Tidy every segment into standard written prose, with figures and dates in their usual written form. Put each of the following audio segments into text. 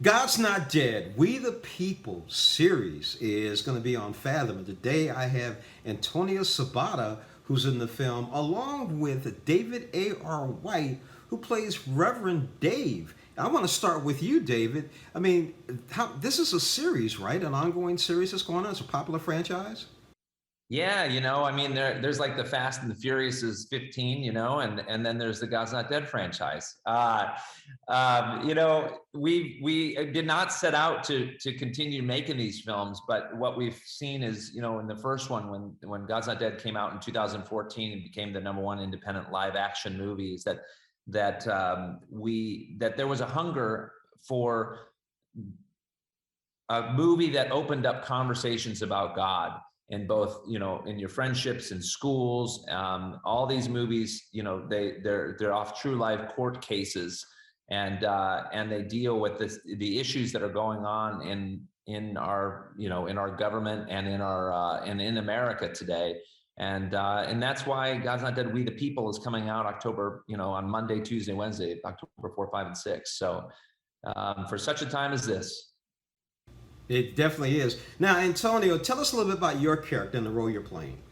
God's Not Dead, We the People series is going to be on Fathom. And today I have Antonio Sabato, who's in the film, along with David A.R. White, who plays Reverend Dave. I want to start with you, David. I mean, this is a series, right? An ongoing series that's going on. It's a popular franchise. Yeah, I mean, there's like the Fast and the Furious is 15, and then there's the God's Not Dead franchise. We did not set out to continue making these films, but what we've seen is, in the first one, when God's Not Dead came out in 2014 and became the #1 independent live action movie, is that there was a hunger for a movie that opened up conversations about God in both, in your friendships and schools. All these movies, they're off true life court cases, and they deal with the issues that are going on in our in our government and in our and in America today. And that's why God's Not Dead, We the People is coming out October, on Monday, Tuesday, Wednesday, October 4, 5, and 6. So for such a time as this. It definitely is. Now, Antonio, tell us a little bit about your character and the role you're playing.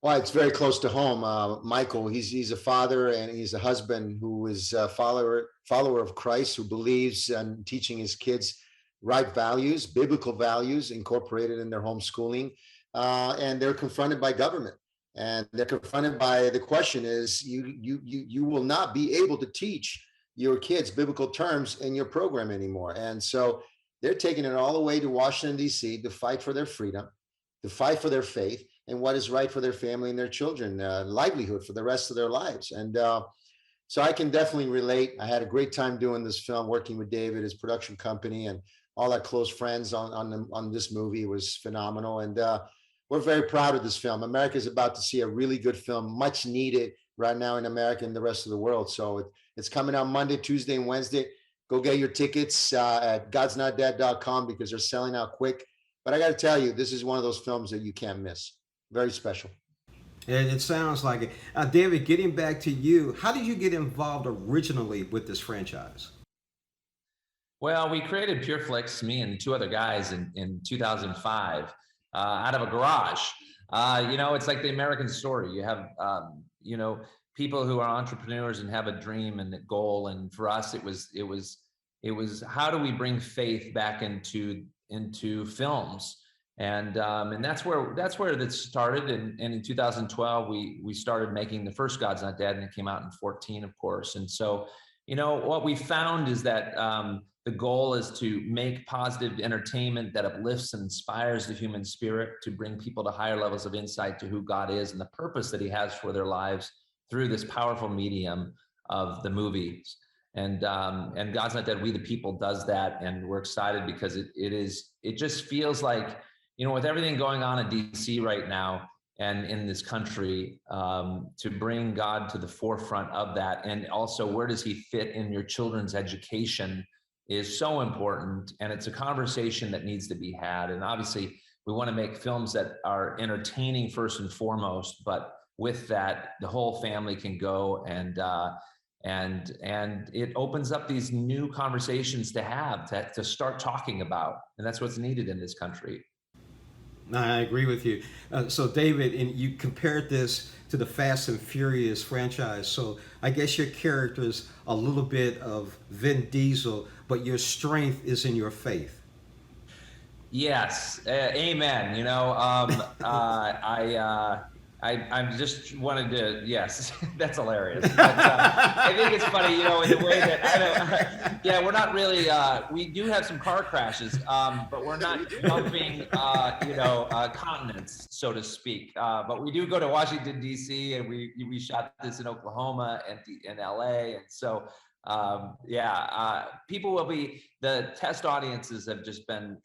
Well, it's very close to home. Michael, he's a father and he's a husband who is a follower of Christ, who believes in teaching his kids right values, biblical values incorporated in their homeschooling. And they're confronted by government, and they're confronted by the question is you will not be able to teach your kids biblical terms in your program anymore. And so they're taking it all the way to Washington, D.C. to fight for their freedom, to fight for their faith and what is right for their family and their children, livelihood for the rest of their lives. And so I can definitely relate. I had a great time doing this film, working with David, his production company, and all our close friends on this movie. It was phenomenal. And we're very proud of this film. America is about to see a really good film, much needed right now in America and the rest of the world. So it's coming out Monday, Tuesday, and Wednesday. Go get your tickets at godsnotdead.com because they're selling out quick. But I got to tell you, this is one of those films that you can't miss. Very special. And it sounds like it. David, getting back to you, how did you get involved originally with this franchise? Well, we created PureFlix, me and two other guys, in 2005, out of a garage. It's like the American story. You have, people who are entrepreneurs and have a dream and a goal. And for us, it was how do we bring faith back into films? And that's where that started. And in 2012, we started making the first God's Not Dead, and it came out in 2014, of course. And so, what we found is that the goal is to make positive entertainment that uplifts and inspires the human spirit, to bring people to higher levels of insight to who God is and the purpose that he has for their lives through this powerful medium of the movies. And God's Not Dead, We the People does that. And we're excited because it just feels like, with everything going on in DC right now and in this country, to bring God to the forefront of that. And also, where does he fit in your children's education is so important. And it's a conversation that needs to be had. And obviously we want to make films that are entertaining first and foremost, but with that, the whole family can go, and it opens up these new conversations to have, to start talking about. And that's what's needed in this country. I agree with you. So, David, and you compared this to the Fast and Furious franchise. So, I guess your character is a little bit of Vin Diesel, but your strength is in your faith. Yes, amen. I just wanted to, yes, that's hilarious. But, I think it's funny, in the way that, yeah, we're not really, we do have some car crashes, but we're not bumping, continents, so to speak. But we do go to Washington, D.C., and we shot this in Oklahoma and in L.A. And so, people will be, the test audiences have just been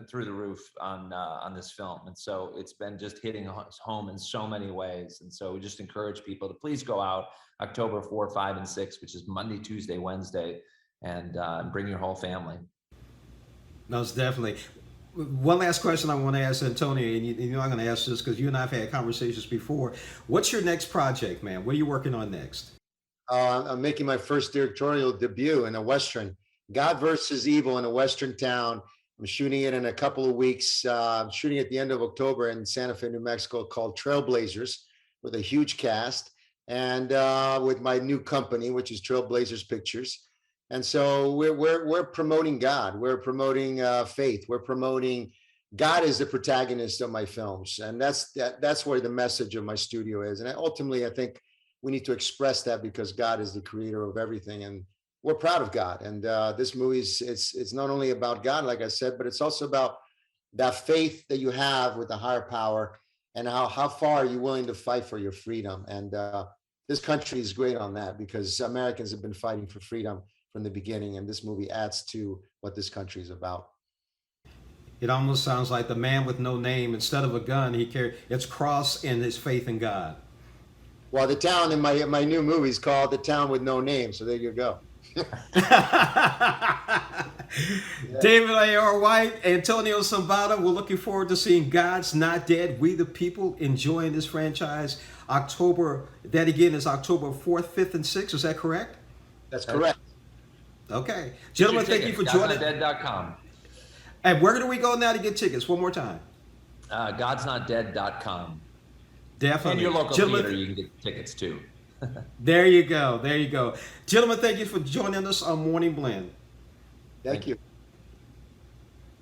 through the roof on this film. And so it's been just hitting home in so many ways. And so we just encourage people to please go out October 4, 5, and 6, which is Monday, Tuesday, Wednesday, and bring your whole family. Most definitely. One last question I want to ask Antonio, and I'm going to ask this because you and I have had conversations before. What's your next project, man? What are you working on next? I'm making my first directorial debut in a Western. God versus Evil in a Western town. I'm shooting it in a couple of weeks. I'm shooting at the end of October in Santa Fe, New Mexico, called Trailblazers, with a huge cast, and with my new company, which is Trailblazers Pictures. And so we're promoting God. We're promoting faith. We're promoting God is the protagonist of my films, and that's where the message of my studio is. And ultimately, I think we need to express that because God is the creator of everything, and we're proud of God. And this movie is it's not only about God, like I said, but it's also about that faith that you have with a higher power, and how far are you willing to fight for your freedom. And this country is great on that because Americans have been fighting for freedom from the beginning, and this movie adds to what this country is about. It almost sounds like the man with no name. Instead of a gun, he carried its cross and his faith in God. Well, the town in my new movie is called The Town with No Name. So there you go. David A.R. White, Antonio Sabato, we're looking forward to seeing God's Not Dead, We the People, enjoying this franchise. October, that again is October 4th, 5th, and 6th. Is that correct? That's correct. Okay. Gentlemen, thank you for joining. God'sNotDead.com. And where do we go now to get tickets? One more time. God'sNotDead.com. Definitely. And your local Gentlemen, theater, you can get tickets too. There you go. There you go. Gentlemen, thank you for joining us on Morning Blend. Thank you.